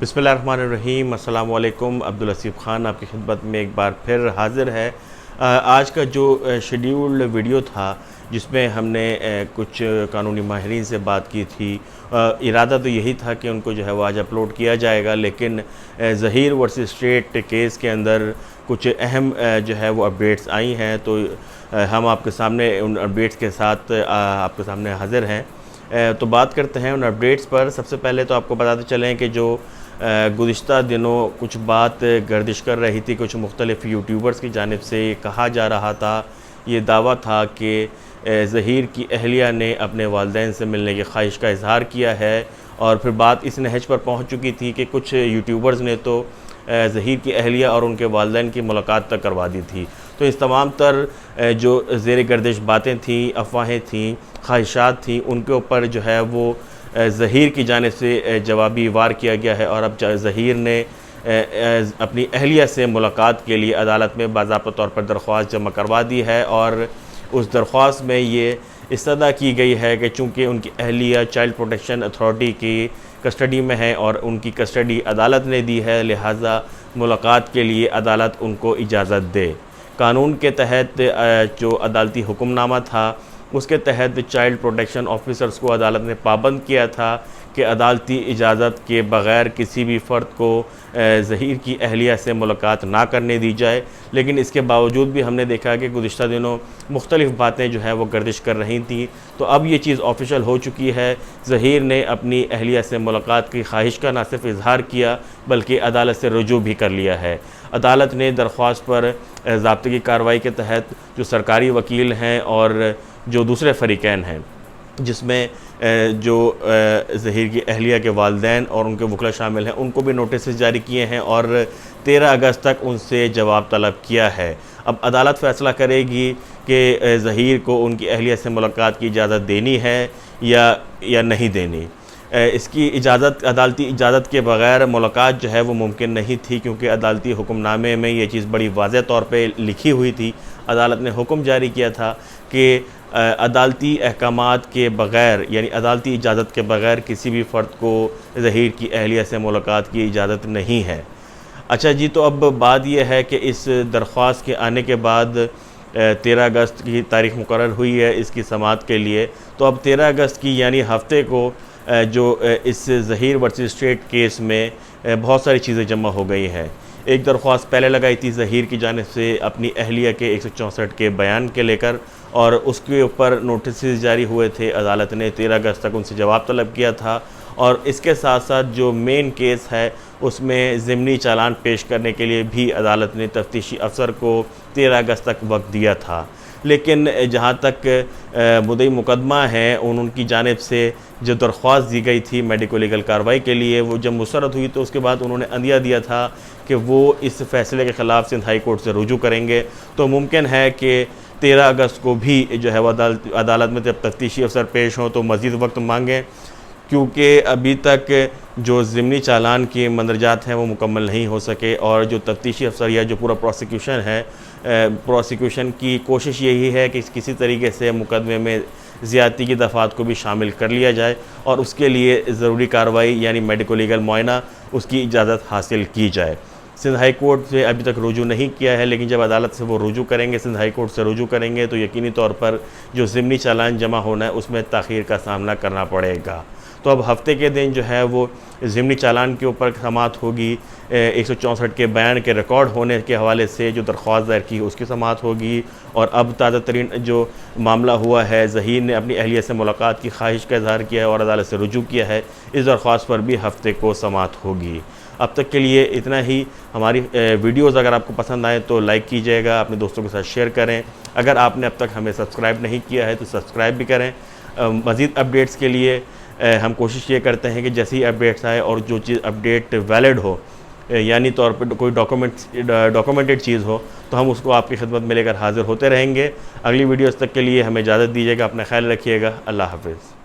बिस्मिल्लाहिर्रहमानिर्रहीम। अस्सलाम वालेकुम। अब्दुल लतीफ़ ख़ान आपकी खिदमत में एक बार फिर हाज़िर है। आज का जो शेड्यूल्ड वीडियो था जिसमें हमने कुछ कानूनी माहिरीन से बात की थी, इरादा तो यही था कि उनको जो है वो आज अपलोड किया जाएगा, लेकिन ज़हीर वर्सेस स्टेट केस के अंदर कुछ अहम जो है वो अपडेट्स आई हैं, तो हम आपके सामने उन अपडेट्स के साथ आपके सामने हाज़िर हैं। तो बात करते हैं उन अपडेट्स पर। सबसे पहले तो आपको बताते चलें कि जो गुज़िश्ता दिनों कुछ बात गर्दिश कर रही थी, कुछ मुख्तलिफ़ यूट्यूबर्स की जानिब से कहा जा रहा था, ये दावा था कि ज़हीर की अहलिया ने अपने वालिदैन से मिलने की ख्वाहिश का इज़हार किया है, और फिर बात इस नहज पर पहुंच चुकी थी कि कुछ यूट्यूबर्स ने तो ज़हीर की अहलिया और उनके वालिदैन की मुलाकात तक करवा दी थी। तो इस तमाम तर जो ज़ेर गर्दिश बातें थीं, अफवाहें थीं, ख्वाहिशात थीं, उनके ऊपर जो है वो ज़हीर की जानिब से जवाबी वार किया गया है। और अब ज़हीर ने अपनी अहलिया से मुलाकात के लिए अदालत में बाज़ाब्ता तौर पर दरख्वास्त जमा करवा दी है, और उस दरख्वास्त में ये इस्तदा की गई है कि चूँकि उनकी अहलिया चाइल्ड प्रोटेक्शन अथॉरिटी की कस्टडी में है और उनकी कस्टडी अदालत ने दी है, लिहाजा मुलाकात के लिए अदालत उनको इजाज़त दे। कानून के तहत जो अदालती हुक्मनामा था उसके तहत चाइल्ड प्रोटेक्शन ऑफिसर्स को अदालत ने पाबंद किया था कि अदालती इजाज़त के बग़ैर किसी भी फ़र्द को ज़हीर की अहलिया से मुलाकात ना करने दी जाए। लेकिन इसके बावजूद भी हमने देखा कि गुज़िश्ता दिनों मुख्तलिफ़ बातें जो है वो गर्दिश कर रही थी। तो अब ये चीज़ ऑफिशियल हो चुकी है। ज़हीर ने अपनी अहलिया से मुलाकात की ख्वाहिश का न सिर्फ इजहार किया बल्कि अदालत से रुजू भी कर लिया है। अदालत ने दरख्वास्त पर ज़ाब्ते की कार्रवाई के तहत जो सरकारी वकील हैं और जो दूसरे फ़रीक़ैन हैं, जिसमें जो ज़हीर की अहलिया के वालिदैन और उनके वकला शामिल हैं, उनको भी नोटिस जारी किए हैं और 13 अगस्त तक उनसे जवाब तलब किया है। अब अदालत फ़ैसला करेगी कि ज़हीर को उनकी अहलिया से मुलाकात की इजाज़त देनी है या नहीं देनी। इसकी इजाज़त, अदालती इजाज़त के बग़ैर मुलाकात जो है वो मुमकिन नहीं थी, क्योंकि अदालती हुक्मनामे में ये चीज़ बड़ी वाज़ेह तौर पे लिखी हुई थी। अदालत ने हुक्म जारी किया था कि अदालती अहकामात के बग़ैर, यानी अदालती इजाज़त के बग़ैर किसी भी फ़र्द को ज़हीर की अहलिया से मुलाकात की इजाज़त नहीं है। अच्छा जी, तो अब बात यह है कि इस दरख्वास्त के आने के बाद 13 अगस्त की तारीख़ मुकर्रर हुई है इसकी समाअत के लिए। तो अब 13 अगस्त की यानी हफ़्ते को जो इस ज़हीर वर्सेस स्टेट केस में बहुत सारी चीज़ें जमा हो गई हैं। एक दरख्वास्त पहले लगाई थी ज़हीर की जानिब से अपनी अहलिया के 164 के बयान के लेकर, और उसके ऊपर नोटिस जारी हुए थे। अदालत ने 13 अगस्त तक उनसे जवाब तलब किया था, और इसके साथ साथ जो मेन केस है उसमें ज़िमनी चालान पेश करने के लिए भी अदालत ने तफ्तीशी अफसर को 13 अगस्त तक वक्त दिया था। लेकिन जहाँ तक मुद्दई मुकदमा है उनकी जानिब से जो दरख्वास्त दी गई थी मेडिको लीगल कार्रवाई के लिए, वो जब मुस्तरद हुई तो उसके बाद उन्होंने अंदिया दिया था कि वो इस फ़ैसले के ख़िलाफ़ सिंध हाई कोर्ट से रुजू करेंगे। तो मुमकिन है कि 13 अगस्त को भी जो है वो अदालत में जब तफ्तीशी अफसर पेश हों तो मज़ीद वक्त मांगें, क्योंकि अभी तक जो ज़िमनी चालान के मंदरजात हैं वो मुकम्मल नहीं हो सके, और जो तफ्तीशी अफसर या जो पूरा प्रोसिक्यूशन है, प्रोसिक्यूशन की कोशिश यही है कि किसी तरीके से मुकदमे में ज़्यादती की दफ़ात को भी शामिल कर लिया जाए, और उसके लिए ज़रूरी कार्रवाई यानी मेडिको लीगल मुआयना उसकी इजाज़त हासिल की जाए। सिंध हाई कोर्ट से अभी तक रुजू नहीं किया है, लेकिन जब अदालत से वो रुजू करेंगे, सिंध हाई कोर्ट से रुजू करेंगे, तो यकीनी तौर पर जो ज़िमनी चालान जमा होना है उसमें ताख़ीर का सामना करना पड़ेगा। तो अब हफ़्ते के दिन जो है वो ज़िमनी चालान के ऊपर समाअत होगी। 164 के बयान के रिकॉर्ड होने के हवाले से जो दरख्वास्त दायर की उसकी समाअत होगी। और अब ताज़ा तरीन जो मामला हुआ है, ज़हीर ने अपनी अहलिया से मुलाकात की ख्वाहिश का इज़हार किया है और अदालत से रुजू किया है, इस दरख्वास्त पर भी हफ़्ते को समाअत होगी। अब तक के लिए इतना ही। हमारी वीडियोज़ अगर आपको पसंद आए तो लाइक कीजिएगा, अपने दोस्तों के साथ शेयर करें। अगर आपने अब तक हमें सब्सक्राइब नहीं किया है तो सब्सक्राइब भी करें। मज़ीद अपडेट्स के लिए हम कोशिश ये करते हैं कि जैसे ही अपडेट्स आए और जो चीज़ अपडेट वैलिड हो, यानी तौर पर कोई डॉक्यूमेंटेड चीज़ हो, तो हम उसको आपकी खिदमत में लेकर हाज़िर होते रहेंगे। अगली वीडियोज़ तक के लिए हमें इजाज़त दीजिएगा। अपना ख्याल रखिएगा। अल्लाह हाफ़िज़।